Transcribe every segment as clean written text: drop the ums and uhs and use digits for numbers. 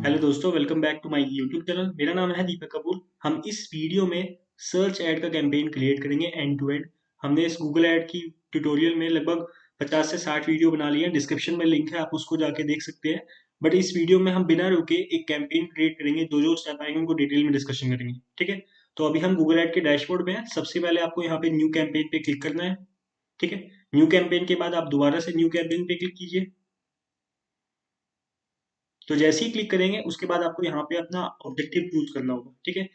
Hello दोस्तों, welcome back to my YouTube channel. मेरा नाम है दीपक कपूर। हम इस वीडियो में सर्च ऐड का कैंपेन क्रिएट करेंगे एंड टू एंड। हमने इस गूगल ऐड की ट्यूटोरियल में लगभग 50 से 60 वीडियो बना लिए हैं। डिस्क्रिप्शन में लिंक है, आप उसको जाके देख सकते हैं। बट इस वीडियो में हम बिना रुके एक कैंपेन क्रिएट करेंगे। जो जो स्टेप आएंगे उनको डिटेल में डिस्कशन करेंगे, ठीक है। तो अभी हम गूगल ऐड के डैशबोर्ड में हैं। सबसे पहले आपको यहाँ पे न्यू कैंपेन पे क्लिक करना है, ठीक है। न्यू कैंपेन के बाद आप दोबारा से न्यू कैंपेन पे क्लिक कीजिए। तो जैसे ही क्लिक करेंगे उसके बाद आपको यहाँ पे अपना ऑब्जेक्टिव चूज करना होगा, ठीक है।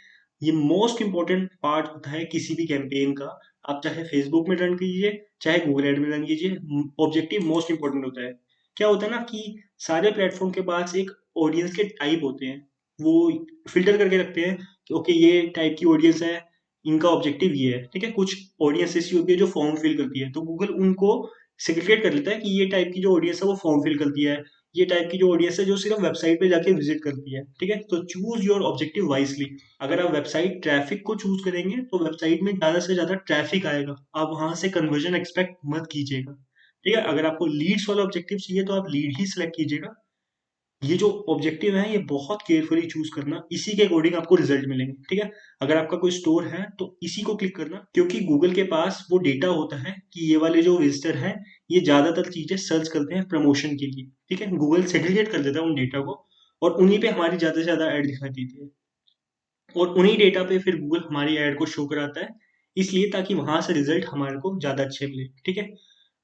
ये मोस्ट इंपॉर्टेंट पार्ट होता है किसी भी कैंपेन का। आप चाहे फेसबुक में रन कीजिए, चाहे गूगल एड में रन कीजिए, ऑब्जेक्टिव मोस्ट इंपॉर्टेंट होता है। क्या होता है ना कि सारे प्लेटफॉर्म के पास एक ऑडियंस के टाइप होते हैं। वो फिल्टर करके रखते हैं कि ओके, ये टाइप की ऑडियंस है, इनका ऑब्जेक्टिव ये है, ठीक है। कुछ ऑडियंस ऐसी होती है जो फॉर्म फिल करती है, तो गूगल उनको सेग्रीगेट कर लेता है कि ये टाइप की जो ऑडियंस है वो फॉर्म फिल करती है, ये टाइप की जो ऑडियंस है जो सिर्फ वेबसाइट पे जाके विजिट करती है, ठीक है। तो चूज योर ऑब्जेक्टिव वाइजली। अगर आप वेबसाइट ट्रैफिक को चूज करेंगे तो वेबसाइट में ज्यादा से ज्यादा ट्रैफिक आएगा, आप वहां से कन्वर्जन एक्सपेक्ट मत कीजिएगा, ठीक है। अगर आपको लीड्स वाला ऑब्जेक्टिव चाहिए तो आप लीड ही सिलेक्ट कीजिएगा। ये जो ऑब्जेक्टिव है ये बहुत केयरफुली चूज करना, इसी के अकॉर्डिंग आपको रिजल्ट मिलेंगे, ठीक है। अगर आपका कोई स्टोर है तो इसी को क्लिक करना, क्योंकि गूगल के पास वो डेटा होता है कि ये वाले जो विजिटर हैं ये ज्यादातर चीजें सर्च करते हैं प्रमोशन के लिए, ठीक है। गूगल सेग्रीगेट कर देता है उन डेटा को और उन्हीं पे हमारी ज्यादा से ज्यादा ऐड दिखाई देती है और उन्हीं डेटा पे फिर गूगल हमारी ऐड को शो कराता है, इसलिए ताकि वहां से रिजल्ट हमारे को ज्यादा अच्छे मिले, ठीक है।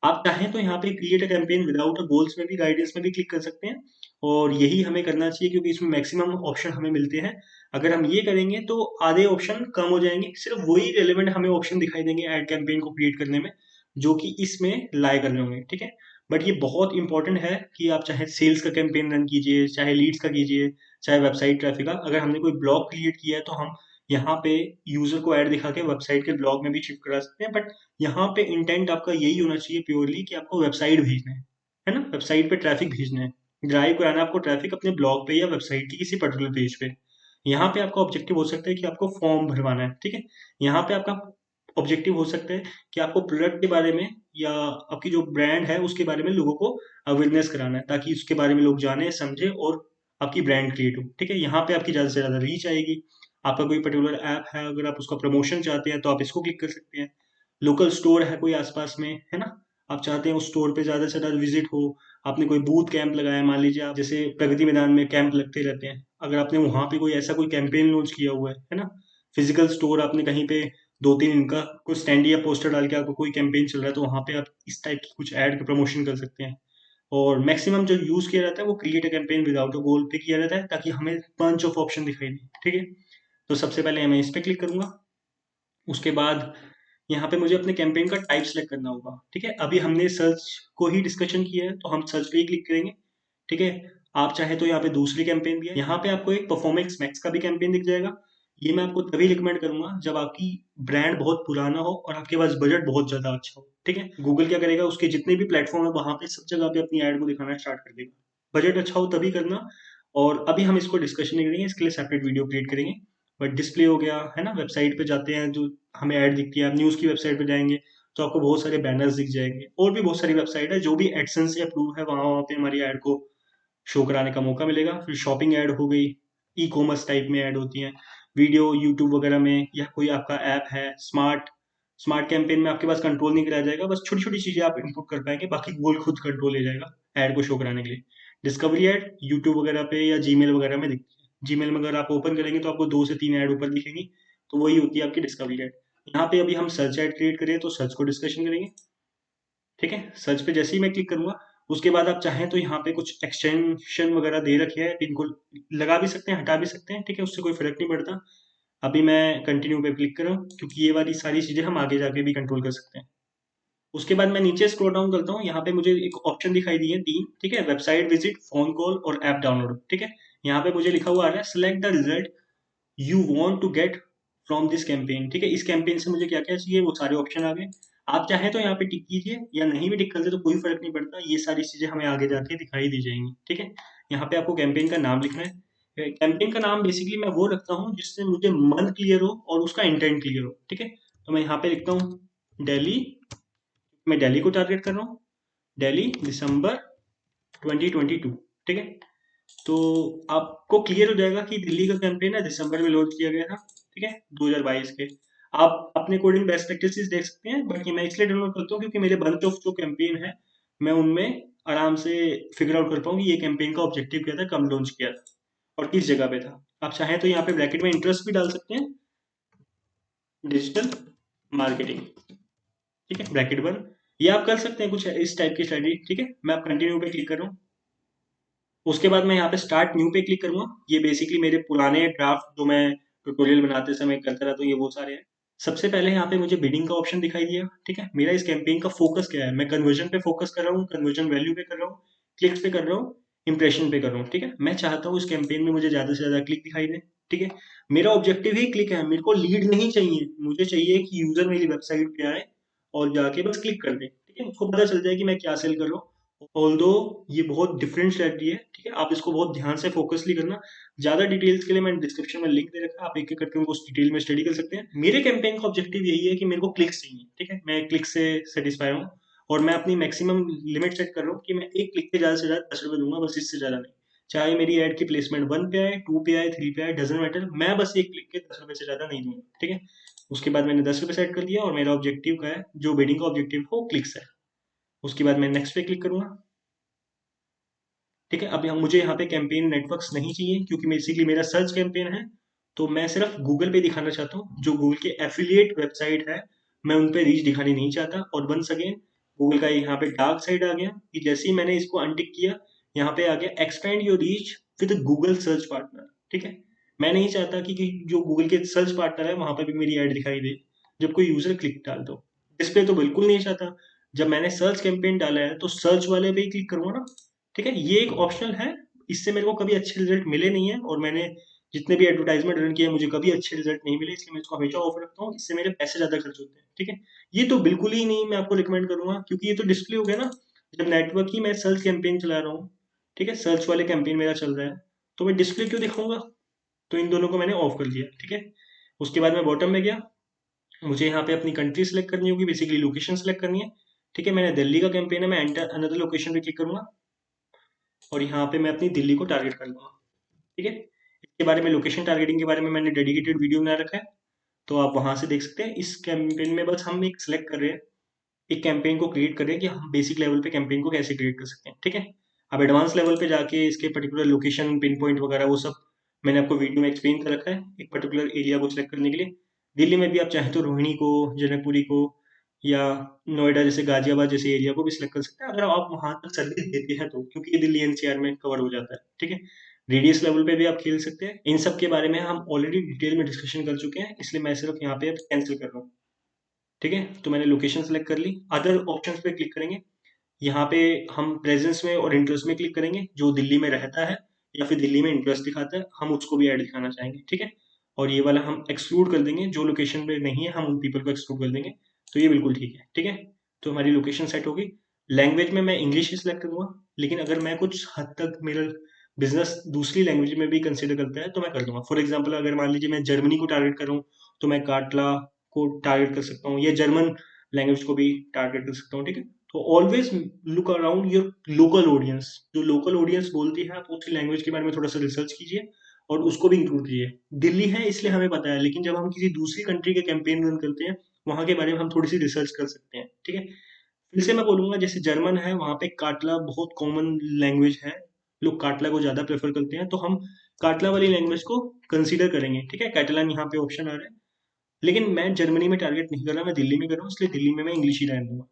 आप चाहें तो यहाँ पे create a campaign without a goals में भी, गाइडेंस में भी क्लिक कर सकते हैं और यही हमें करना चाहिए क्योंकि इसमें मैक्सिमम ऑप्शन हमें मिलते हैं। अगर हम ये करेंगे तो आधे ऑप्शन कम हो जाएंगे, सिर्फ वही रेलेवेंट हमें ऑप्शन दिखाई देंगे ऐड कैंपेन को क्रिएट करने में जो कि इसमें लाई कर रहे होंगे, ठीक है। बट ये बहुत इंपॉर्टेंट है कि आप चाहे सेल्स का कैंपेन रन कीजिए, चाहे लीड्स का कीजिए, चाहे वेबसाइट ट्रैफिक का। अगर हमने कोई ब्लॉग क्रिएट किया है तो हम यहाँ पे यूजर को ऐड दिखा के वेबसाइट के ब्लॉग में भी शिफ्ट करा सकते हैं। बट यहाँ पे इंटेंट आपका यही होना चाहिए प्योरली कि आपको वेबसाइट भेजना है ना, वेबसाइट पे ट्रैफिक भेजना है, ड्राइव कराना है आपको ट्रैफिक अपने ब्लॉग पे या वेबसाइट की किसी पर्टिकुलर पेज पे। यहाँ पे आपका ऑब्जेक्टिव हो सकता है कि आपको फॉर्म भरवाना है, ठीक है। यहाँ पे आपका ऑब्जेक्टिव हो सकता है कि आपको प्रोडक्ट के बारे में या आपकी जो ब्रांड है उसके बारे में लोगों को अवेयरनेस कराना है, ताकि उसके बारे में लोग जाने समझे और आपकी ब्रांड क्रिएट हो, ठीक है। यहाँ पे आपकी ज़्यादा से ज़्यादा रीच आएगी। आपका कोई पर्टिकुलर ऐप है, अगर आप उसका प्रमोशन चाहते हैं तो आप इसको क्लिक कर सकते हैं। लोकल स्टोर है कोई आसपास में, है ना, आप चाहते हैं उस स्टोर पे ज़्यादा से ज़्यादा विजिट हो। आपने कोई बूथ कैंप लगाया, मान लीजिए आप जैसे प्रगति मैदान में कैंप लगते रहते हैं, अगर आपने वहाँ पे कोई ऐसा कोई कैंपेन लॉन्च किया हुआ है ना, फिजिकल स्टोर आपने कहीं पे 2-3 इनका कोई स्टैंड या पोस्टर डाल के आपको कोई कैंपेन चल रहा है तो वहाँ पे आप इस टाइप की कुछ ऐड का प्रमोशन कर सकते हैं। और मैक्सिमम जो यूज़ किया जाता है वो create a campaign without a goal पे किया जाता है, ताकि हमें बंच ऑफ ऑप्शन दिखाई दे, ठीक है। तो सबसे पहले मैं इस पे क्लिक करूंगा। उसके बाद यहाँ पे मुझे अपने कैंपेन का टाइप सेलेक्ट करना होगा, ठीक है। अभी हमने सर्च को ही डिस्कशन किया है तो हम सर्च पे ही क्लिक करेंगे, ठीक है। आप चाहे तो यहाँ पे दूसरी कैंपेन भी है, यहाँ पे आपको एक परफॉर्मेंस मैक्स का भी कैंपेन दिख जाएगा। ये मैं आपको तभी रिकमेंड करूंगा जब आपकी ब्रांड बहुत पुराना हो और आपके पास बजट बहुत ज्यादा अच्छा हो, ठीक है। गूगल क्या करेगा, उसके जितने भी प्लेटफॉर्म है वहां पे सब जगह पे अपनी ऐड को दिखाना स्टार्ट कर देगा। बजट अच्छा हो तभी करना। और अभी हम इसको डिस्कशन नहीं करेंगे, इसके लिए सेपरेट वीडियो क्रिएट करेंगे। बट डिस्प्ले हो गया है ना, वेबसाइट पे जाते हैं जो हमें ऐड दिखती है, आप न्यूज़ की वेबसाइट पे जाएंगे तो आपको बहुत सारे बैनर्स दिख जाएंगे। और भी बहुत सारी वेबसाइट है जो भी एडसेंस से अप्रूव है, वहाँ वहाँ पे हमारी ऐड को शो कराने का मौका मिलेगा। फिर शॉपिंग ऐड हो गई, ई कॉमर्स टाइप में ऐड होती हैं, वीडियो यूट्यूब वगैरह में, या कोई आपका ऐप है स्मार्ट स्मार्ट कैंपेन में आपके पास कंट्रोल नहीं कराया जाएगा, बस छोटी छोटी चीजें आप इनपुट कर पाएंगे, बाकी गूगल खुद कंट्रोल ले जाएगा ऐड को शो कराने के लिए। डिस्कवरी ऐड यूट्यूब वगैरह पे या जीमेल वगैरह में दिखती है, जीमेल में अगर आप ओपन करेंगे तो आपको 2 से 3 ऐड ऊपर दिखेंगी, तो वही होती है आपकी डिस्कवरी ऐड। यहाँ पे अभी हम सर्च ऐड क्रिएट करें तो सर्च को डिस्कशन करेंगे, ठीक है। सर्च पे जैसे ही मैं क्लिक करूंगा उसके बाद आप चाहें तो यहाँ पे कुछ एक्सटेंशन वगैरह दे रखे हैं, इनको लगा भी सकते हैं, हटा भी सकते हैं, ठीक है, उससे कोई फर्क नहीं पड़ता। अभी मैं कंटिन्यू पे क्लिक कर रहा हूँ क्योंकि ये वाली सारी चीजें हम आगे जाके भी कंट्रोल कर सकते हैं। उसके बाद मैं नीचे स्क्रॉल डाउन करता हूँ, यहाँ पे मुझे एक ऑप्शन दिखाई दी है 3, ठीक है, वेबसाइट विजिट, फोन कॉल और ऐप डाउनलोड, ठीक है। यहाँ पे मुझे लिखा हुआ आ रहा है select the result you want to get from this campaign, ठीक है। इस कैंपेन से मुझे क्या क्या चाहिए वो सारे ऑप्शन आ गए। आप चाहें तो यहाँ पे टिक कीजिए या नहीं भी टिक करते तो कोई फर्क नहीं पड़ता, ये सारी चीजें हमें आगे जाके दिखाई दी जाएंगी, ठीक है। यहाँ पे आपको कैंपेन का नाम लिखना है। कैंपेन का नाम बेसिकली मैं वो रखता हूँ जिससे मुझे मन क्लियर हो और उसका इंटेंट क्लियर हो, ठीक है। तो मैं यहाँ पे लिखता हूँ दिल्ली, मैं दिल्ली को टारगेट कर रहा हूँ। दिल्ली दिसंबर 2022, ठीक है। तो आपको क्लियर हो जाएगा कि दिल्ली का कैंपेन है दिसंबर में लॉन्च किया गया था, ठीक है, 2022 के। आप अपने अकॉर्डिंग बेस्ट प्रैक्टिसेस देख सकते हैं, बट ये मैं इसलिए डाउनलोड करता हूँ क्योंकि मेरे बंच ऑफ जो कैंपेन है मैं उनमें आराम से फिगर आउट कर पाऊँ कि ये कैंपेन का ऑब्जेक्टिव क्या था, कब लॉन्च किया था और किस जगह पे था। आप चाहें तो यहाँ पे ब्रैकेट में इंटरेस्ट भी डाल सकते हैं, डिजिटल मार्केटिंग, ठीक है, ब्रैकेट वन। ये आप कर सकते हैं कुछ इस टाइप की स्ट्रेटजी, ठीक है। मैं आप कंटिन्यू पे क्लिक कर रहा हूँ। उसके बाद मैं यहाँ पे स्टार्ट न्यू पे क्लिक करूंगा। ये बेसिकली मेरे पुराने ड्राफ्ट जो मैं ट्यूटोरियल बनाते समय करता रहता हूँ, ये वो सारे हैं। सबसे पहले यहाँ पे मुझे बिडिंग का ऑप्शन दिखाई दिया, ठीक है। मेरा इस कैंपेन का फोकस क्या है, मैं कन्वर्जन पे फोकस कर रहा हूँ, कन्वर्जन वैल्यू पे कर रहा हूँ, क्लिक्स पे कर रहा हूँ, इंप्रेशन पे कर रहा हूँ, ठीक है। मैं चाहता हूँ इस कैंपेन में मुझे ज्यादा से ज्यादा क्लिक दिखाई दे, ठीक है। मेरा ऑब्जेक्टिव ही क्लिक है, मेरे को लीड नहीं चाहिए। मुझे चाहिए कि यूजर मेरी वेबसाइट पे आए और जाके बस क्लिक कर दे, ठीक है। उसको पता चल जाए कि मैं क्या सेल कर रहा हूँ। ऑल्दो ये बहुत डिफरेंट स्ट्रेटजी है, ठीक है। आप इसको बहुत ध्यान से फोकसली करना। ज्यादा डिटेल्स के लिए मैंने डिस्क्रिप्शन में लिंक दे रखा है, आप एक एक करके उनको डिटेल में स्टडी कर सकते हैं। मेरे कैंपेन का ऑब्जेक्टिव यही है कि मेरे को क्लिक्स चाहिए, ठीक है। मैं क्लिक से सेटिस्फाई हूँ और मैं अपनी मैक्सिमम लिमिट सेट कर रहा हूँ कि मैं एक क्लिक पे ज्यादा से ज्यादा 10 रुपए दूंगा, बस इससे ज्यादा नहीं। चाहे मेरी एड की प्लेसमेंट 1 पे आए, 2 पे आए, 3 पे आए, डजेंट मैटर, मैं बस एक क्लिक के 10 रुपए से ज्यादा नहीं दूंगा, ठीक है। उसके बाद मैंने 10 रुपए सेट कर दिया और मेरा ऑब्जेक्टिव का है, जो बिडिंग का ऑब्जेक्टिव है वो क्लिक्स है। उसके बाद मैं नेक्स्ट पे क्लिक करूंगा, ठीक है। अब मुझे यहाँ पे कैंपेन नेटवर्क्स नहीं चाहिए क्योंकि बेसिकली मेरा सर्च कैंपेन है। तो मैं सिर्फ गूगल पे दिखाना चाहता हूँ, जो गूगल के एफिलिएट वेबसाइट है मैं उन पे रीच दिखानी नहीं चाहता। और वंस अगेन गूगल का यहाँ पे डार्क साइड आ गया कि जैसे ही मैंने इसको अनटिक किया, यहाँ पे आ गया expand your reach with Google search partner, ठीक है। मैं नहीं चाहता कि जो गूगल के सर्च पार्टनर है वहां पर भी मेरी ऐड दिखाई दे जब कोई यूजर क्लिक डाल दो। डिस्प्ले तो बिल्कुल नहीं चाहता। जब मैंने सर्च कैंपेन डाला है तो सर्च वाले पे ही क्लिक करूंगा ना, ठीक है। ये एक ऑप्शनल है, इससे मेरे को कभी अच्छे रिजल्ट मिले नहीं है और मैंने जितने भी एडवर्टाइजमेंट रन किए मुझे कभी अच्छे रिजल्ट नहीं मिले, इसलिए मैं इसको हमेशा ऑफ रखता हूँ। इससे मेरे पैसे ज्यादा खर्च होते हैं, ठीक है। ये तो बिल्कुल ही नहीं मैं आपको रिकमेंड करूंगा क्योंकि ये तो डिस्प्ले हो गया ना। जब नेटवर्क ही मैं सर्च कैंपेन चला रहा हूँ, ठीक है, सर्च वाले कैंपेन मेरा चल रहा है, तो मैं डिस्प्ले क्यों दिखाऊंगा। तो इन दोनों को मैंने ऑफ कर दिया, ठीक है। उसके बाद मैं बॉटम में गया। मुझे यहाँ पे अपनी कंट्री सेलेक्ट करनी होगी, बेसिकली लोकेशन सेलेक्ट करनी है, ठीक है। मैंने दिल्ली का कैंपेन है, मैं एंटर अनदर लोकेशन पे क्लिक करूंगा और यहाँ पे मैं अपनी दिल्ली को टारगेट कर लूंगा, ठीक है। इसके बारे में, लोकेशन टारगेटिंग के बारे में मैंने डेडिकेटेड वीडियो बना रखा है, तो आप वहां से देख सकते हैं। इस कैंपेन में बस हम एक सिलेक्ट कर रहे हैं, एक कैंपेन को क्रिएट कर रहे हैं कि हम बेसिक लेवल पे कैंपेन को कैसे क्रिएट कर सकते हैं, ठीक है। अब एडवांस लेवल पे जाके इसके पर्टिकुलर लोकेशन पिन पॉइंट वगैरह वो सब मैंने आपको वीडियो में एक्सप्लेन कर रखा है, एक पर्टिकुलर एरिया को सिलेक्ट करने के लिए। दिल्ली में भी आप चाहें तो रोहिणी को, जनकपुरी को या नोएडा जैसे गाजियाबाद जैसे एरिया को भी सिलेक्ट कर सकते हैं, अगर आप वहां तक सर्विस देते हैं तो, क्योंकि ये दिल्ली एनसीआर में कवर हो जाता है, ठीक है। रेडियस लेवल पे भी आप खेल सकते हैं। इन सब के बारे में हम ऑलरेडी डिटेल में डिस्कशन कर चुके हैं, इसलिए मैं सिर्फ यहाँ पे अब कैंसिल कर रहा हूँ, ठीक है। तो मैंने लोकेशन सेलेक्ट कर ली, अदर ऑप्शंस पे क्लिक करेंगे। यहाँ पे हम प्रेजेंस में और इंटरेस्ट में क्लिक करेंगे, जो दिल्ली में रहता है या फिर दिल्ली में इंटरेस्ट दिखाता है हम उसको भी ऐड दिखाना चाहेंगे, ठीक है। और ये वाला हम एक्सक्लूड कर देंगे, जो लोकेशन पे नहीं है हम उन पीपल को एक्सक्लूड कर देंगे। तो ये बिल्कुल ठीक है, ठीक है। तो हमारी लोकेशन सेट होगी। लैंग्वेज में मैं इंग्लिश ही सिलेक्ट करूंगा, लेकिन अगर मैं कुछ हद तक मेरा बिजनेस दूसरी लैंग्वेज में भी कंसिडर करता है तो मैं कर दूंगा। फॉर एग्जाम्पल अगर मान लीजिए मैं जर्मनी को टारगेट कर रहा हूँ तो मैं काटला को टारगेट कर सकता हूँ, या जर्मन लैंग्वेज को भी टारगेट कर सकता हूँ, ठीक है। तो always look around your local audience, जो लोकल ऑडियंस बोलती है आप उसकी लैंग्वेज के बारे में थोड़ा सा रिसर्च कीजिए और उसको भी इंक्लूड कीजिए। दिल्ली है इसलिए हमें पता है, लेकिन जब हम किसी दूसरी कंट्री के कैंपेन रन करते हैं वहां के बारे में हम थोड़ी सी रिसर्च कर सकते हैं, ठीक है। फिर से मैं बोलूंगा, जैसे जर्मन है वहां पे काटला बहुत कॉमन लैंग्वेज है, लोग काटला को ज्यादा प्रेफर करते हैं, तो हम काटला वाली लैंग्वेज को कंसीडर करेंगे, ठीक है। कैटलान यहाँ पे ऑप्शन आ रहा है, लेकिन मैं जर्मनी में टारगेट नहीं कर रहा, मैं दिल्ली में कर रहा हूँ, इसलिए दिल्ली में मैं इंग्लिश ही रहने दूंगा।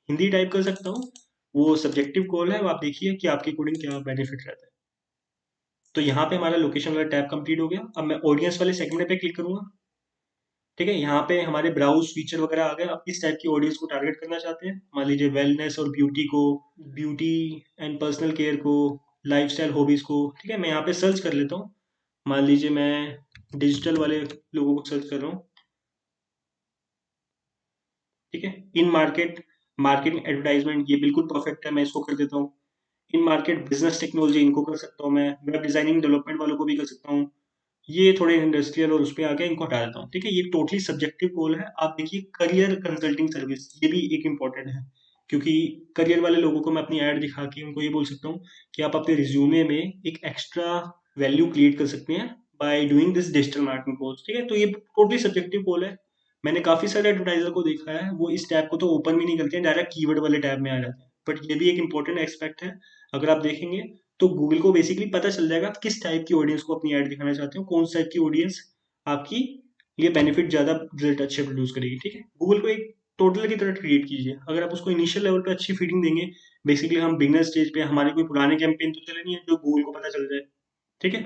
हिंदी टाइप कर सकता हूँ, वो सब्जेक्टिव कॉल है, वो आप देखिए कि आपके अकॉर्डिंग क्या बेनिफिट रहता है। तो यहाँ पे हमारा लोकेशन वाला टैब कंप्लीट हो गया। अब मैं ऑडियंस वाले सेगमेंट पे क्लिक करूंगा, ठीक है। यहाँ पे हमारे ब्राउज फीचर वगैरह आ गए, आप किस टाइप की ऑडियंस को टारगेट करना चाहते हैं। मान लीजिए वेलनेस और ब्यूटी को, ब्यूटी एंड पर्सनल केयर को, लाइफस्टाइल हॉबीज को, ठीक है। मैं यहाँ पे सर्च कर लेता हूँ। मान लीजिए मैं डिजिटल वाले लोगों को सर्च कर रहा हूँ, ठीक है। इन मार्केट मार्केटिंग एडवर्टाइजमेंट, ये बिल्कुल परफेक्ट है, मैं इसको कर देता हूँ। इन मार्केट बिजनेस टेक्नोलॉजी, इनको कर सकता हूँ मैं। वेब डिजाइनिंग डेवलपमेंट वालों को भी कर सकता हूँ। ये थोड़े इंडस्ट्रियल और उस पे आके इनको हटा देता हूँ, ठीक है। ये टोटली सब्जेक्टिव गोल है। आप देखिए करियर कंसल्टिंग सर्विस, ये भी एक इंपॉर्टेंट है क्योंकि करियर वाले लोगों को मैं अपनी ऐड दिखा के उनको ये बोल सकता हूँ कि आप अपने रिज्यूमे में एक एक्स्ट्रा वैल्यू क्रिएट कर सकते हैं by doing this digital marketing course. ठीक है, तो ये टोटली सब्जेक्टिव गोल है। मैंने काफी सारे एडवर्टाइजर को देखा है, वो इस टैब को तो ओपन भी नहीं करते हैं, डायरेक्ट कीवर्ड वाले टैब में आ जाते हैं। बट ये भी एक इंपॉर्टेंट एस्पेक्ट है। अगर आप देखेंगे तो गूगल को बेसिकली पता चल जाएगा आप किस टाइप की ऑडियंस को अपनी ऐड दिखाना चाहते हो, कौन सा टाइप की ऑडियंस आपकी लिए बेनिफिट ज्यादा रिजल्ट अच्छे प्रोड्यूस करेगी। ठीक है, गूगल को एक टोटल की तरह ट्रीट कीजिए। अगर आप उसको इनिशियल लेवल पे अच्छी फीडिंग देंगे, बेसिकली हम बिगनर स्टेज पे, हमारे कोई पुराने कैंपेन तो चले नहीं है जो गूगल को पता चल जाए। ठीक है,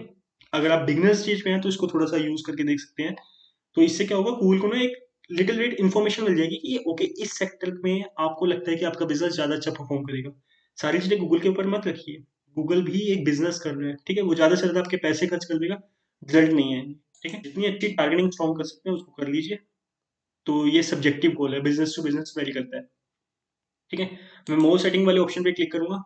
अगर आप बिगनर स्टेज पे हैं तो इसको थोड़ा सा यूज करके देख सकते हैं। तो इससे क्या होगा, गूगल को ना एक लिटिल बिट इन्फॉर्मेशन मिल जाएगी कि ओके इस सेक्टर में आपको लगता है कि आपका बिजनेस ज्यादा अच्छा परफॉर्म करेगा। सारी चीजें गूगल के ऊपर मत रखिए। गूगल भी एक बिजनेस कर रहा है। ठीक है, वो ज्यादा से ज्यादा आपके पैसे खर्च कर देगा, रिजल्ट नहीं है। ठीक है, जितनी अच्छी टारगेटिंग स्ट्रॉन्ग कर सकते हैं उसको कर लीजिए। तो ये सब्जेक्टिव गोल है, बिजनेस टू बिजनेस वेरी करता है। ठीक है, मैं मोर सेटिंग वाले ऑप्शन पे क्लिक करूंगा।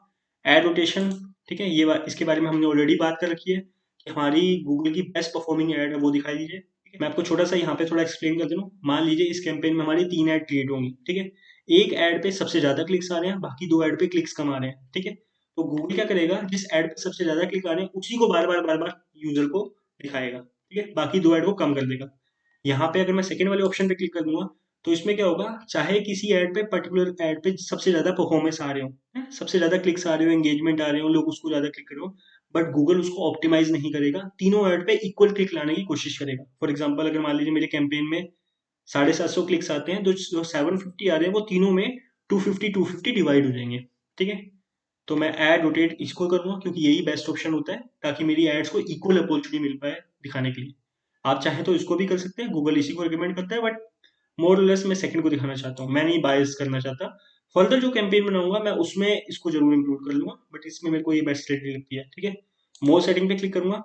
एड रोटेशन, ठीक है, इसके बारे में हमने ऑलरेडी बात कर रखी है कि हमारी गूगल की बेस्ट परफॉर्मिंग एड है वो दिखाई दीजिए। ठीक है, मैं आपको छोटा सा यहाँ पे थोड़ा एक्सप्लेन कर दूँ। मान लीजिए इस कैंपेन में हमारी 3 ऐड क्रिएट होंगी। ठीक है, एक ऐड पे सबसे ज्यादा क्लिक्स आ रहे हैं, बाकी 2 ऐड पे क्लिक्स कम आ रहे हैं। ठीक है, तो गूगल क्या करेगा, जिस ऐड पे सबसे ज्यादा क्लिक आ रहे हैं उसी को बार बार यूजर को दिखाएगा। ठीक है, बाकी 2 ऐड को कम कर देगा। यहाँ पे अगर मैं सेकंड वाले ऑप्शन पे क्लिक कर दूंगा तो इसमें क्या होगा, चाहे किसी ऐड पे पर्टिकुलर ऐड पे सबसे ज्यादा परफॉर्मेंस आ रहे हो, सबसे ज्यादा क्लिक्स आ रहे हो, एंगेजमेंट आ रहे हो, लोग उसको ज्यादा क्लिक कर रहे हो, बट गूगल उसको ऑप्टिमाइज नहीं करेगा, तीनों ऐड पे इक्वल क्लिक लाने की कोशिश करेगा। फॉर एग्जाम्पल, अगर मान लीजिए मेरे कैंपेन में 750 क्लिक्स आते हैं, तो जो 750 आ रहे हैं वो तीनों में 250 डिवाइड हो जाएंगे। ठीक है, तो मैं ऐड रोटेट इसको करूंगा क्योंकि यही बेस्ट ऑप्शन होता है ताकि मेरी एड्स को इक्वल अपॉर्चुनिटी मिल पाए दिखाने के लिए। आप चाहें तो इसको भी कर सकते हैं, गूगल इसी को रिकमेंड करता है, बट मोर लेस मैं सेकंड को दिखाना चाहता हूँ, मैं नहीं बायस करना चाहता। फर्दर जो कैंपेन बनाऊंगा मैं उसमें इसको जरूर इंक्लूड कर लूंगा, बट इसमें मेरे को ये बेस्ट स्ट्रेटजी लगती है। ठीक है, मोर सेटिंग पे क्लिक करूंगा।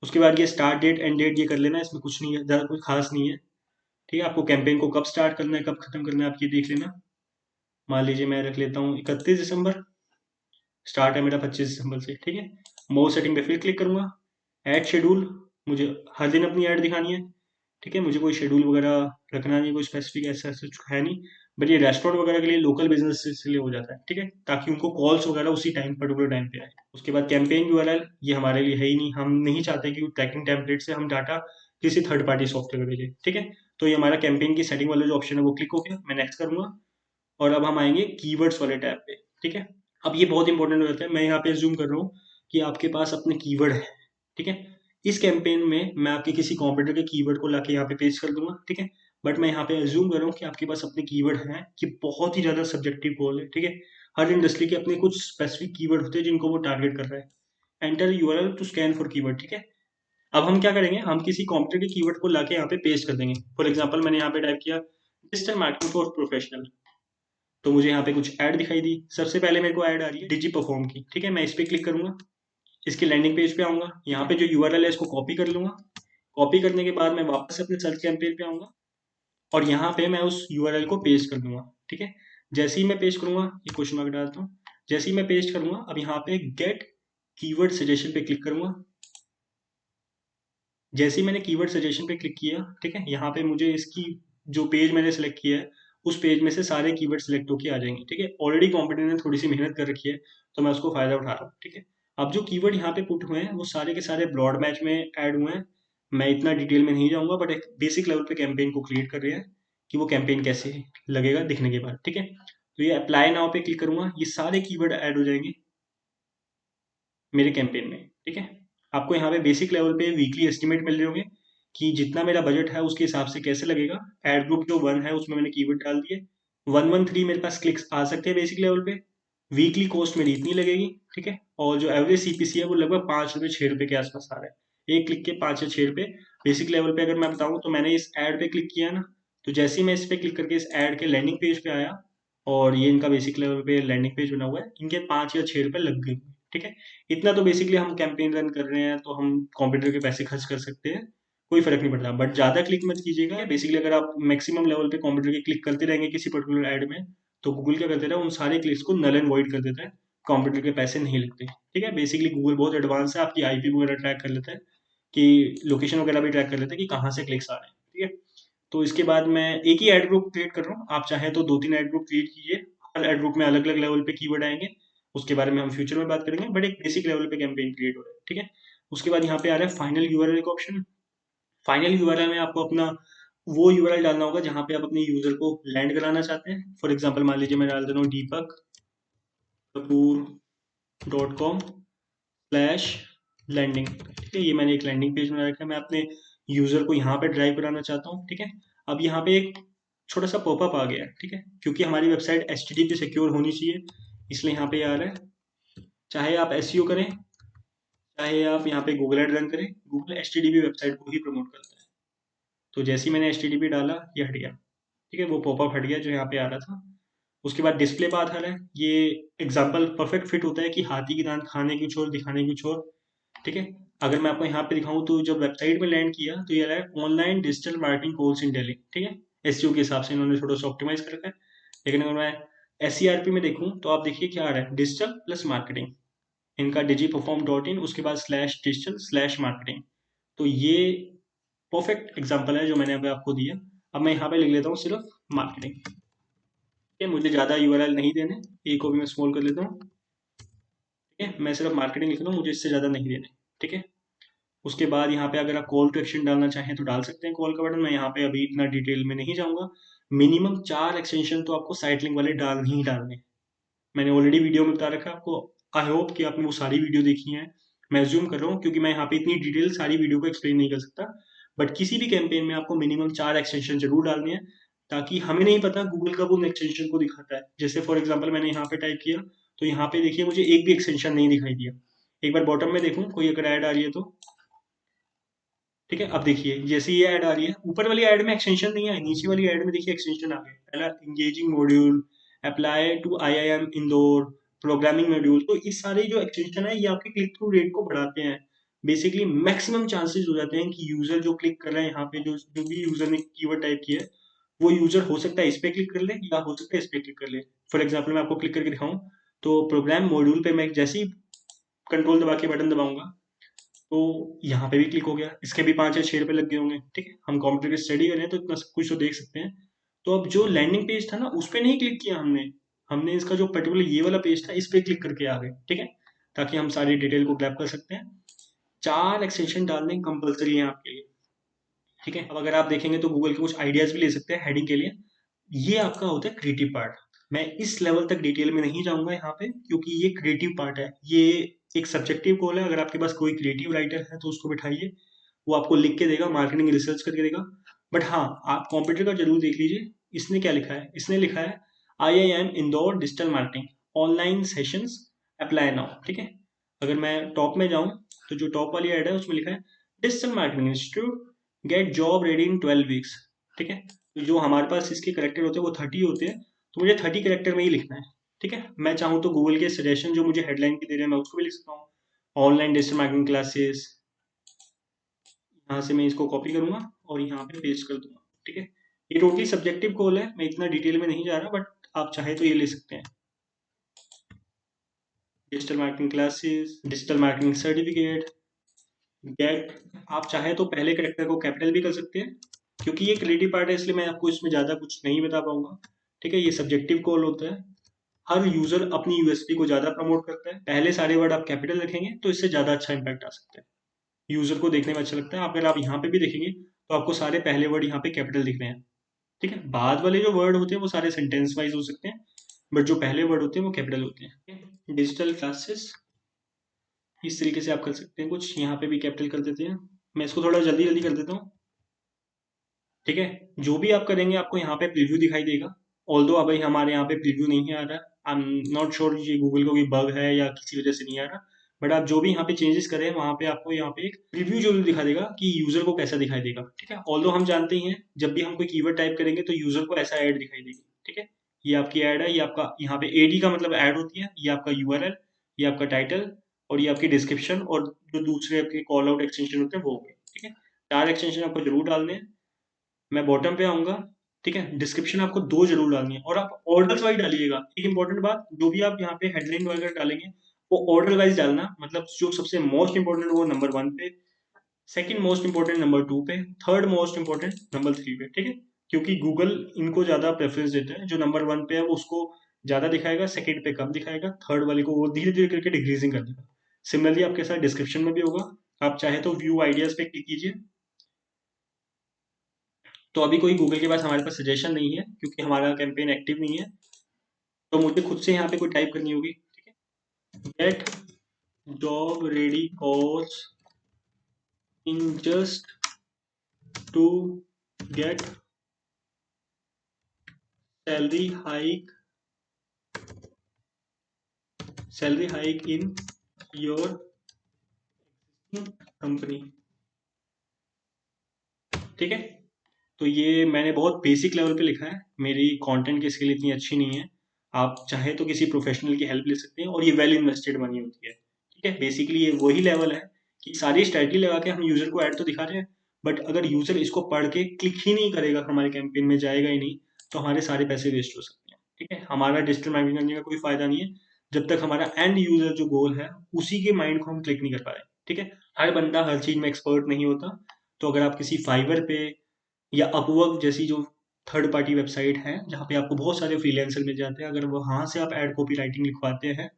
उसके बाद ये स्टार्ट डेट एंड डेट ये कर लेना, इसमें कुछ नहीं है, ज़्यादा कुछ खास नहीं है। ठीक है, आपको कैंपेन को कब स्टार्ट करना है कब खत्म करना है आप ये देख लेना। मान लीजिए मैं रख लेता हूँ 31 दिसंबर, स्टार्ट है मेरा 25 दिसंबर से। ठीक है, मोर सेटिंग पे फिर क्लिक करूंगा। ऐड शेड्यूल, मुझे हर दिन अपनी ऐड दिखानी है। ठीक है, मुझे कोई शेड्यूल वगैरह रखना नहीं, कोई स्पेसिफिक ऐसा ऐसा कुछ है नहीं। बट ये रेस्टोरेंट वगैरह के लिए, लोकल बिजनेस के लिए हो जाता है। ठीक है, ताकि उनको कॉल्स वगैरह उसी टाइम पर्टिकुलर टाइम पे आए। उसके बाद कैंपेन यूआरएल, ये हमारे लिए है ही नहीं, हम नहीं चाहते कि ट्रैकिंग टेम्पलेट से हम डाटा किसी थर्ड पार्टी सॉफ्टवेयर में भेजें। ठीक है, तो ये हमारा कैंपेन की सेटिंग वाला जो ऑप्शन है वो क्लिक हो गया, मैं नेक्स्ट करूंगा। और अब हम आएंगे कीवर्ड्स वाले टैब पे। ठीक है, अब ये बहुत इंपॉर्टेंट हो जाता है। मैं यहाँ पे अज्यूम कर रहा हूँ कि आपके पास अपने कीवर्ड है। ठीक है, इस कैंपेन में मैं आपके किसी कॉम्पिटिटर के कीवर्ड को लाके यहाँ पे पेस्ट कर दूंगा। ठीक है, बट मैं यहाँ पे अज्यूम कर रहा हूँ कि आपके पास अपने कीवर्ड हैं। कि बहुत ही ज्यादा सब्जेक्टिव गोल है। ठीक है, हर इंडस्ट्री के अपने कुछ स्पेसिफिक कीवर्ड होते हैं जिनको वो टारगेट कर रहा है। Enter URL to scan for keyword. ठीक है, अब हम क्या करेंगे, हम किसी कॉम्पिटिटर के कीवर्ड को लाके यहाँ पे पेस्ट कर देंगे। फॉर एग्जाम्पल, मैंने यहाँ पे टाइप किया डिजिटल मार्केटिंग फॉर प्रोफेशनल, तो मुझे यहाँ पे कुछ ऐड दिखाई दी। सबसे पहले मेरे को ऐड आ रही है डिजी परफॉर्म की। ठीक है, मैं इस पे क्लिक करूंगा, इसके लैंडिंग पेज पे आऊंगा, यहाँ पे जो यूआरएल है इसको कॉपी कर लूंगा। कॉपी करने के बाद मैं वापस अपने सर्च कैंपेन पे आऊंगा और यहाँ पे मैं उस यूआरएल को पेस्ट कर दूंगा। ठीक है, जैसे ही मैं पेस्ट करूंगा, ये क्वेश्चन मार्क डालता हूँ, जैसे ही मैं पेस्ट करूंगा, अब यहाँ पे गेट कीवर्ड सजेशन पे क्लिक करूंगा। जैसे ही मैंने कीवर्ड सजेशन पे क्लिक किया, ठीक है, यहाँ पे मुझे इसकी जो पेज मैंने सेलेक्ट किया है उस पेज में से सारे कीवर्ड सेलेक्ट होके आ जाएंगे। ठीक है, ऑलरेडी कॉम्पिटिटर ने थोड़ी सी मेहनत कर रखी है, तो मैं उसको फायदा उठा रहा हूँ। ठीक है, अब जो कीवर्ड यहाँ पे पुट हुए हैं वो सारे के सारे ब्रॉड मैच में ऐड हुए हैं। मैं इतना डिटेल में नहीं जाऊंगा, बट एक बेसिक लेवल पे कैंपेन को क्रिएट कर रहे हैं कि वो कैंपेन कैसे लगेगा दिखने के बाद। ठीक है, तो ये अप्लाई नाउ पे क्लिक करूंगा, ये सारे कीवर्ड ऐड हो जाएंगे मेरे कैंपेन में। ठीक है, आपको यहाँ पे बेसिक लेवल पे वीकली एस्टिमेट मिल रहे होंगे कि जितना मेरा बजट है उसके हिसाब से कैसे लगेगा। एड ग्रुप जो 1 है उसमें मैंने कीवर्ड डाल दिए। 113 मेरे पास क्लिक्स आ सकते हैं बेसिक लेवल पे। वीकली कॉस्ट मेरी इतनी लगेगी। ठीक है, और जो एवरेज सीपीसी है वो लगभग 5 रुपये 6 रुपये के आसपास आ रहा है, एक क्लिक के 5 या 6 रुपये। बेसिक लेवल पे अगर मैं बताऊँ तो मैंने इस एड पे क्लिक किया ना, तो जैसे ही मैं इस पे क्लिक करके इस एड के लैंडिंग पेज पे आया और ये इनका बेसिक लेवल पे लैंडिंग पेज बना हुआ है, इनके 5 या 6 रुपये लग गए। ठीक है, इतना तो बेसिकली हम कैंपेन रन कर रहे हैं तो हम कंप्यूटर के पैसे खर्च कर सकते हैं, कोई फर्क नहीं पड़ता। बट ज्यादा क्लिक मत कीजिएगा। बेसिकली अगर आप मैक्सिमम लेवल पे कंप्यूटर के क्लिक करते रहेंगे किसी पर्टिकुलर ऐड में, तो गूगल क्या करते हैं, उन सारे क्लिक्स को नल एंड वॉइड कर देता है, कंप्यूटर के पैसे नहीं लगते। ठीक है, बेसिकली गूगल बहुत एडवांस है, आपकी आईपी वगैरह ट्रैक कर लेता है, कि लोकेशन वगैरह भी ट्रैक कर लेता है कि कहाँ से क्लिक्स आ रहे हैं। ठीक है, तो इसके बाद मैं एक ही एड ग्रुप क्रिएट कर रहा हूँ, आप चाहें तो 2-3 एड ग्रुप क्रिएट कीजिए। हर एडब्लॉक में अलग अलग लेवल पे कीवर्ड आएंगे, उसके बारे में हम फ्यूचर में बात करेंगे, बट एक बेसिक लेवल पे कैंपेन क्रिएट हो रहा है, ठीक है। उसके बाद यहाँ पे आ रहा है फाइनल यूआरएल का ऑप्शन। फाइनल यूआरएल में आपको अपना वो यूआरएल डालना होगा जहाँ पे आप अपने यूजर को लैंड कराना चाहते हैं। फॉर एग्जाम्पल मान लीजिए मैं डाल दे रहा हूँ deepakkapoor.com/लैंडिंग, ठीक है। ये मैंने एक लैंडिंग पेज बना रखा है, मैं अपने यूजर को यहाँ पे ड्राइव कराना चाहता हूँ, ठीक है। अब यहाँ पे एक छोटा सा पॉपअप आ गया है, ठीक है, क्योंकि हमारी वेबसाइट HTTP सिक्योर होनी चाहिए, इसलिए यहाँ पे आ रहा है। चाहे आप SEO करें, चाहे आप यहाँ पे गूगल एड रन करें, गूगल HTTP वेबसाइट को ही प्रमोट करता है। तो जैसे ही मैंने HTTP डाला, ये हट गया, ठीक है, वो पॉपअप हट गया जो यहाँ पे आ रहा था। उसके बाद डिस्प्ले बात आ रहा है, ये एग्जाम्पल परफेक्ट फिट होता है कि हाथी की दांत खाने कुछ और दिखाने कुछ और, ठीक है। अगर मैं आपको यहाँ पे दिखाऊं तो जब वेबसाइट में लैंड किया तो ये रहा है online digital marketing course in Delhi, ठीक है। SEO के हिसाब से इन्होंने थोड़ा सा ऑप्टिमाइज कर रखा है। लेकिन अगर मैं SERP में देखूं तो आप देखिए क्या आ रहा है, डिजिटल प्लस मार्केटिंग, इनका digiperform.in, उसके बाद /digital/marketing। तो ये परफेक्ट एग्जाम्पल है जो मैंने अभी आपको दिया। अब मैं यहाँ पे लिख लेता हूँ सिर्फ मार्केटिंग, ठीक है, मुझे ज़्यादा URL नहीं देने, एक को भी मैं स्मॉल कर लेता हूँ, ठीक है। मैं सिर्फ मार्केटिंग लिख रहा हूँ, मुझे इससे ज़्यादा नहीं देने, ठीक है। उसके बाद यहाँ पे अगर आप कॉल टू एक्शन डालना चाहें तो डाल सकते हैं कॉल का बटन, मैं यहाँ पे अभी इतना डिटेल में नहीं जाऊँगा। मिनिमम 4 एक्सटेंशन तो आपको साइट लिंक वाले डालने ही डालने हैं। मैंने ऑलरेडी वीडियो में बता रखा है आपको, आई होप कि आपने वो सारी वीडियो देखी है। मैं ज्यूम कर रहा हूँ क्योंकि मैं यहाँ पे इतनी डिटेल सारी वीडियो को एक्सप्लेन नहीं कर सकता, बट किसी भी कैंपेन में आपको मिनिमम 4 एक्सटेंशन जरूर डालने हैं, ताकि हमें नहीं पता गूगल कब उन एक्सटेंशन को दिखाता है। जैसे फॉर एग्जाम्पल मैंने यहाँ पे टाइप किया तो यहाँ पे देखिए मुझे एक भी एक्सटेंशन नहीं दिखाई दिया। एक बार बॉटम में देखूँ कोई अगर ऐड आ रही है तो, ठीक है। अब देखिए जैसे ये ऐड आ रही है, ऊपर वाली ऐड में एक्सटेंशन नहीं है, नीचे वाली ऐड में देखिए एक्सटेंशन आ गया, पहला engaging module, apply to IIM Indore, programming module. तो इस सारे जो एक्सटेंशन है ये आपके क्लिक थ्रू रेट को बढ़ाते हैं। बेसिकली मैक्सिमम चांसेस हो जाते हैं कि यूजर जो क्लिक कर रहे हैं यहाँ पे, जो भी यूजर ने कीवर्ड टाइप किया है, वो यूजर हो सकता है इस पे क्लिक कर ले या हो सकता है इस पे क्लिक कर ले। फॉर एग्जाम्पल मैं आपको क्लिक करके दिखाऊं तो प्रोग्राम मॉड्यूल पे मैं जैसे ही कंट्रोल दबा के बटन दबाऊंगा तो यहाँ पे भी क्लिक हो गया, इसके भी 5 या 6 रुपए लग गए होंगे, ठीक है। हम कंप्यूटर की स्टडी कर रहे हैं तो इतना सब कुछ तो देख सकते हैं। तो अब जो लैंडिंग पेज था ना उस पर नहीं क्लिक किया हमने, हमने इसका जो पर्टिकुलर ये वाला पेज था इस पे क्लिक करके आ गए, ठीक है, ताकि हम सारी डिटेल को ग्रैब कर सकते हैं। 4 एक्सटेंशन डालने कंपलसरी है आपके लिए, ठीक है। अब अगर आप देखेंगे तो गूगल के कुछ आइडियाज भी ले सकते हैं हेडिंग के लिए। ये आपका होता है क्रिएटिव पार्ट। मैं इस लेवल तक डिटेल में नहीं जाऊंगा यहाँ पे क्योंकि ये क्रिएटिव पार्ट है, ये एक सब्जेक्टिव कॉल है। अगर आपके पास कोई क्रिएटिव राइटर है तो उसको बिठाइए, वो आपको लिख के देगा, मार्केटिंग रिसर्च करके देगा। बट हाँ, आप कॉम्पिटिटर का जरूर देख लीजिए, इसने क्या लिखा है, इसने लिखा है IIM Indore digital marketing online sessions apply now, ठीक है। अगर मैं टॉप में जाऊं तो जो टॉप वाली ऐड है उसमें लिखा है digital marketing institute gate job ready in 12 weeks, ठीक है। तो जो हमारे पास इसके करेक्टर होते हैं वो 30 होते हैं, तो मुझे 30 करेक्टर में ही लिखना है, ठीक है। मैं चाहूँ तो गूगल के सजेशन जो मुझे हेडलाइन के दे रहे हैं मैं उसको भी लिख सकता हूँ, ऑनलाइन डिजिटल मार्केटिंग क्लासेस, यहाँ से मैं इसको कॉपी करूंगा और यहाँ पे पेस्ट कर दूंगा, ठीक है। ये टोटली सब्जेक्टिव कॉल है, मैं इतना डिटेल में नहीं जा रहा, बट आप चाहे तो ये ले सकते हैं, digital marketing classes, digital marketing certificate, get. आप चाहे तो पहले करेक्टर को कैपिटल भी कर सकते हैं, क्योंकि ये क्रिएटिव पार्ट है इसलिए मैं आपको इसमें ज़्यादा कुछ नहीं बता पाऊंगा, ठीक है। ये सब्जेक्टिव कॉल होता है, हर यूजर अपनी यूएसपी को ज़्यादा प्रमोट करता है। पहले सारे वर्ड आप कैपिटल रखेंगे तो इससे ज़्यादा अच्छा इंपैक्ट आ सकता है, यूजर को देखने में अच्छा लगता है। अगर आप यहाँ पे भी देखेंगे तो आपको सारे पहले वर्ड यहाँ पे कैपिटल दिख रहे हैं, ठीक है। बाद वाले जो वर्ड होते हैं वो सारे सेंटेंस वाइज हो सकते हैं, बट जो पहले वर्ड होते हैं वो कैपिटल होते हैं। डिजिटल क्लासेस, इस तरीके से आप कर सकते हैं, कुछ यहाँ पे भी कैपिटल कर देते हैं। मैं इसको थोड़ा जल्दी जल्दी कर देता हूँ, ठीक है। जो भी आप करेंगे आपको यहाँ पे प्रीव्यू दिखाई देगा, ऑल्दो अभी हमारे यहाँ पे प्रीव्यू नहीं आ रहा, आई एम नॉट श्योर ये गूगल का कोई बग है या किसी वजह से नहीं आ रहा, बट आप जो भी यहाँ पे चेंजेस करें वहाँ पे आपको यहाँ पे एक प्रीव्यू जरूर दिखा देगा कि यूजर को कैसा दिखाई देगा, ठीक है। ऑल्दो हम जानते ही हैं जब भी हम कोई कीवर्ड टाइप करेंगे तो यूजर को ऐसा ऐड दिखाई देगी, ठीक है। ये आपकी ऐड है, ये आपका यहाँ पे AD का मतलब ऐड होती है, ये आपका URL, ये आपका टाइटल और ये आपकी डिस्क्रिप्शन, और जो दूसरे आपके कॉल आउट एक्सटेंशन होते हैं वो हो गए, ठीक है। 4 एक्सटेंशन आपको जरूर डालने हैं। मैं बॉटम पे आऊंगा, ठीक है। डिस्क्रिप्शन आपको 2 जरूर डालनी है और आप ऑर्डर वाइज डालिएगा। एक इंपॉर्टेंट बात, जो भी आप यहाँ पे हेडलाइन वगैरह डालेंगे वो ऑर्डर वाइज डालना, मतलब जो सबसे मोस्ट इंपॉर्टेंट वो नंबर 1 पे, सेकंड मोस्ट इंपॉर्टेंट नंबर 2 पे, थर्ड मोस्ट इंपॉर्टेंट नंबर 3 पे, ठीक है। क्योंकि गूगल इनको ज्यादा प्रेफरेंस देता है, जो नंबर 1 पे है वो उसको ज़्यादा दिखाएगा, सेकंड पे कम दिखाएगा, थर्ड वाले को वो धीरे-धीरे करके डिक्रीजिंग कर देगा। सिमिलरली आपके साथ डिस्क्रिप्शन में भी होगा। आप चाहे तो व्यू आइडियाज़ पे क्लिक कीजिए। तो अभी कोई गूगल के पास हमारे पास सजेशन नहीं है क्योंकि हमारा कैंपेन एक्टिव नहीं है, तो मुझे खुद से यहाँ पे कोई टाइप करनी होगी। ठीक है, get job ready calls in just to get salary hike in your company. ठीक है, तो ये मैंने बहुत बेसिक लेवल पे लिखा है, मेरी कंटेंट की स्किल इतनी अच्छी नहीं है। आप चाहे तो किसी प्रोफेशनल की हेल्प ले सकते हैं और ये वेल इन्वेस्टेड मनी होती है। ठीक है, बेसिकली ये वही लेवल है कि सारी स्ट्रेटजी लगा के हम यूजर को ऐड तो दिखा रहे हैं, बट अगर यूजर इसको पढ़ के क्लिक ही नहीं करेगा, हमारे कैंपेन में जाएगा ही नहीं, तो हमारे सारे पैसे वेस्ट हो सकते हैं। ठीक है, हमारा डिजिटल मार्केटिंग करने का कोई फायदा नहीं है जब तक हमारा एंड यूजर जो गोल है उसी के माइंड को हम क्लिक नहीं कर पा रहे। ठीक है, हर बंदा हर चीज में एक्सपर्ट नहीं होता। तो अगर आप किसी फाइवर पे या अपवर्क जैसी जो थर्ड पार्टी वेबसाइट है जहाँ पे आपको बहुत सारे फ्रीलांसर मिल जाते हैं, अगर वहाँ से आप एड कॉपी राइटिंग लिखवाते हैं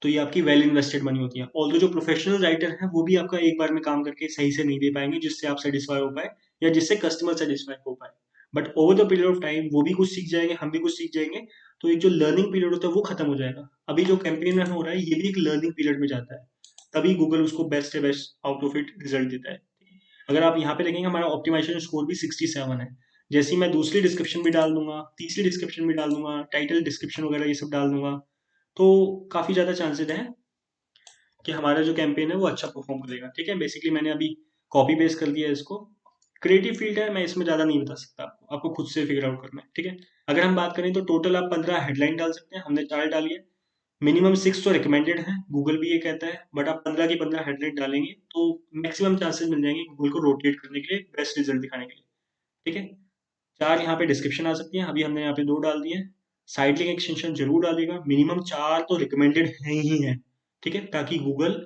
तो ये आपकी वेल इन्वेस्टेड मनी होती है। ऑल्दो जो प्रोफेशनल राइटर हैं वो भी आपका एक बार में काम करके सही से नहीं दे पाएंगे जिससे आप सेटिस्फाई हो पाए या जिससे कस्टमर सेटिस्फाई हो पाए, but over the period of time वो भी कुछ सीख जाएंगे, हम भी कुछ सीख जाएंगे, तो एक जो लर्निंग पीरियड होता है वो खत्म हो जाएगा। अभी जो कैंपेन रन हो रहा है ये भी एक लर्निंग पीरियड में जाता है, तभी गूगल उसको बेस्ट से best out of it result देता है। अगर आप यहाँ पे देखेंगे हमारा ऑप्टिमाइजेशन स्कोर भी 67 है। जैसे ही मैं दूसरी डिस्क्रिप्शन भी डाल दूंगा, तीसरी डिस्क्रिप्शन भी डाल दूंगा, टाइटल डिस्क्रिप्शन वगैरह ये सब डाल दूंगा, तो काफ़ी ज़्यादा चांसेस हैं कि हमारा जो कैंपेन है वो अच्छा परफॉर्म करेगा। ठीक है, बेसिकली मैंने अभी कॉपी पेस्ट कर दिया है इसको। क्रिएटिव फील्ड है, मैं इसमें ज़्यादा नहीं बता सकता आपको, आपको खुद से फिगर आउट करना है। ठीक है, अगर हम बात करें तो टोटल आप 15 हेडलाइन डाल सकते हैं, हमने 4 डाली है। मिनिमम 6 तो रिकमेंडेड है, गूगल भी ये कहता है, बट आप 15 की 15 हेडलाइन डालेंगे तो मैक्सिमम चांसेस मिल जाएंगे गूगल को रोटेट करने के लिए, बेस्ट रिजल्ट दिखाने के लिए। ठीक है, 4 यहाँ पे डिस्क्रिप्शन आ सकती हैं, अभी हमने यहाँ पे 2 डाल दिए हैं। साइड लिंक एक्सटेंशन जरूर डालेगा, मिनिमम 4 तो रिकमेंडेड है ही है। ठीक है, ताकि गूगल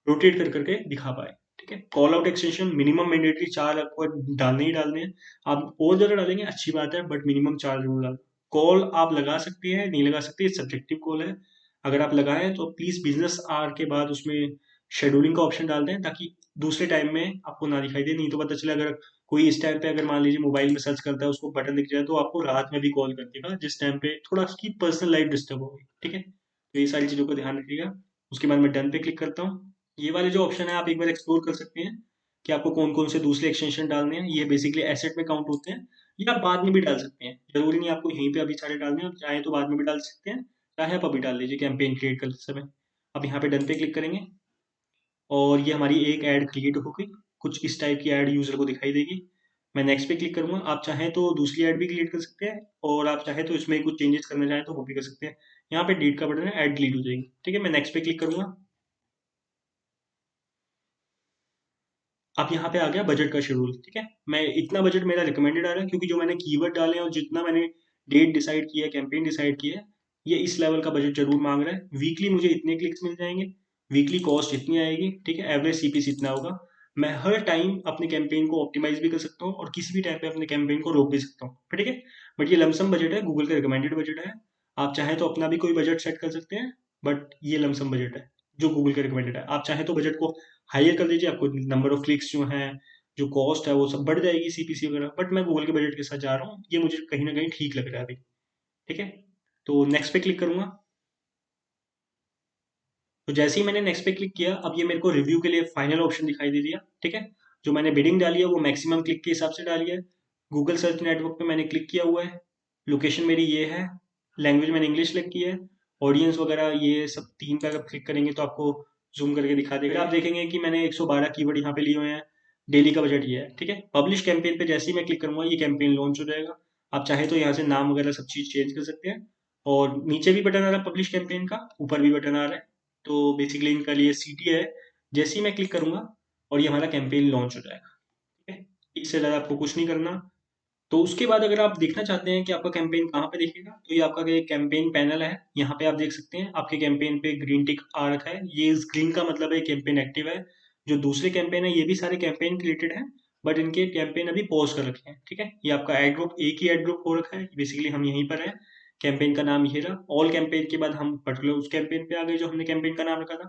रोटेट कर करके दिखा पाए। ठीक है, call out extension minimum mandatory 4 आपको डालने ही डालने हैं। आप और ज़्यादा डालेंगे अच्छी बात है, बट मिनिमम 4 जरूर डाल। कॉल आप लगा सकते हैं, नहीं लगा सकते, सब्जेक्टिव कॉल है। अगर आप लगाएं तो प्लीज़ बिजनेस आवर के बाद उसमें शेड्यूलिंग का ऑप्शन डाल दें, ताकि दूसरे टाइम में आपको ना दिखाई दे। नहीं तो पता चले अगर कोई इस टाइम पे अगर मान लीजिए मोबाइल में सर्च करता है, उसको बटन दिख जाए, तो आपको रात में भी कॉल कर देगा जिस टाइम पे थोड़ा उसकी पर्सनल लाइफ डिस्टर्ब होगी। ठीक है, तो ये सारी चीज़ों को ध्यान रखिएगा। उसके बाद मैं डन पे क्लिक करता हूँ। ये वाले जो ऑप्शन है आप एक बार एक्सप्लोर कर सकते हैं कि आपको कौन कौन से दूसरे एक्सटेंशन डालने हैं। ये बेसिकली एसेट में काउंट होते हैं, या आप बाद में भी डाल सकते हैं, जरूरी नहीं आपको यहीं पे अभी सारे डालने हैं, आप चाहे तो बाद में भी डाल सकते हैं, चाहे आप अभी डाल लीजिए कैंपेन क्रिएट करते समय। अब यहाँ पे डन पे क्लिक करेंगे और ये हमारी एक ऐड क्रिएट हो गई, कुछ इस टाइप की ऐड यूजर को दिखाई देगी। मैं नेक्स्ट पे क्लिक करूंगा, आप चाहें तो दूसरी ऐड भी क्रिएट कर सकते हैं और आप चाहें तो इसमें कुछ चेंजेस करना चाहें तो वो भी कर सकते हैं। यहाँ पे डिलीट का बटन है, ऐड डिलीट हो जाएगी। ठीक है, मैं नेक्स्ट पे क्लिक करूंगा। अब यहाँ पे आ गया बजट का शेड्यूल। ठीक है, मैं इतना बजट मेरा रिकमेंडेड आ रहा है क्योंकि जो मैंने कीवर्ड डाले हैं और जितना मैंने डेट डिसाइड किया है, कैंपेन डिसाइड किया है, ये इस लेवल का बजट जरूर मांग रहा है। वीकली मुझे इतने क्लिक्स मिल जाएंगे, वीकली कॉस्ट इतनी आएगी। ठीक है, एवरेज सीपीसी इतना होगा। मैं हर टाइम अपने कैंपेन को ऑप्टिमाइज भी कर सकता हूँ और किसी भी टाइम पे अपने कैंपेन को रोक भी सकता हूँ। ठीक है, बट ये लमसम बजट है, गूगल का रिकमेंडेड बजट है। आप चाहें तो अपना भी कोई बजट सेट कर सकते हैं, बट ये लमसम बजट है जो गूगल का रिकमेंडेड है। आप चाहें तो बजट को हायर कर लीजिए, आपको नंबर ऑफ क्लिक्स जो हैं, जो कॉस्ट है वो सब बढ़ जाएगी, सीपीसी वगैरह, बट मैं गूगल के बजट के साथ जा रहा हूँ, ये मुझे कहीं ना कहीं ठीक लग रहा है अभी। ठीक है, तो नेक्स्ट पे क्लिक करूंगा। तो जैसे ही मैंने नेक्स्ट पे क्लिक किया, अब ये मेरे को रिव्यू के लिए फाइनल ऑप्शन दिखाई दे दिया। ठीक है, जो मैंने बिडिंग डाली है वो मैक्सिमम क्लिक के हिसाब से डाली है। गूगल सर्च नेटवर्क पे मैंने क्लिक किया हुआ है, लोकेशन मेरी ये है, लैंग्वेज मैंने इंग्लिश सेलेक्ट की है, ऑडियंस वगैरह ये सब 3 पे अगर क्लिक करेंगे तो आपको जूम करके दिखा देगा। आप देखेंगे कि मैंने 112 कीवर्ड यहाँ पे लिए हुए हैं, डेली का बजट ये है। ठीक है, पब्लिश कैंपेन पे जैसे ही मैं क्लिक करूंगा ये कैंपेन लॉन्च हो जाएगा। आप चाहे तो यहाँ से नाम वगैरह सब चीज़ चेंज कर सकते हैं, और नीचे भी बटन आ रहा है पब्लिश कैंपेन का, ऊपर भी बटन आ रहा है। तो बेसिकली इनका लिए सीटी है। जैसे ही मैं क्लिक करूंगा और ये हमारा कैंपेन लॉन्च हो जाएगा। ठीक है, इससे ज़्यादा आपको कुछ नहीं करना। तो उसके बाद अगर आप देखना चाहते हैं कि आपका कैंपेन कहाँ पे दिखेगा, तो ये आपका एक कैंपेन पैनल है, यहाँ पे आप देख सकते हैं आपके कैंपेन पे ग्रीन टिक आ रखा है। ये इस ग्रीन का मतलब है कैंपेन एक्टिव है। जो दूसरे कैंपेन है ये भी सारे कैंपेन रिलेटेड है, बट इनके कैंपेन अभी पॉज कर रखे हैं। ठीक है, ये आपका एड ग्रुप एक ही एड ग्रुप हो रखा है, बेसिकली हम यहीं पर है कैंपेन का नाम ये रहा। ऑल कैंपेन के बाद हम पर्टिकुलर उस कैंपेन पे आ गए जो हमने कैंपेन का नाम रखा था।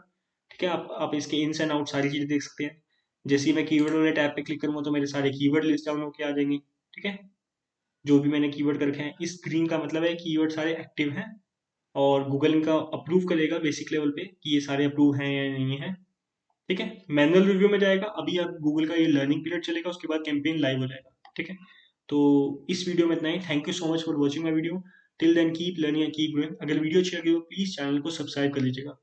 ठीक है, आप इसके इन्स एंड आउट सारी चीज़ें देख सकते हैं। जैसे ही मैं कीवर्ड वाले टैब पे क्लिक करूँगा तो मेरे सारे कीवर्ड लिस्ट डाउन होके आ जाएंगे। ठीक है, जो भी मैंने कीवर्ड कर रखे हैं, इस ग्रीन का मतलब है कीवर्ड सारे एक्टिव हैं और गूगल इनका अप्रूव करेगा बेसिक लेवल पे कि ये सारे अप्रूव हैं या नहीं है। ठीक है, मैनुअल रिव्यू में जाएगा। अभी आप गूगल का ये लर्निंग पीरियड चलेगा, उसके बाद कैंपेन लाइव हो जाएगा। ठीक है, तो इस वीडियो में इतना ही। Thank you so much for watching my video. Till then keep learning and keep growing. अगर वीडियो अच्छी लगी हो प्लीज़ चैनल को सब्सक्राइब कर लीजिएगा।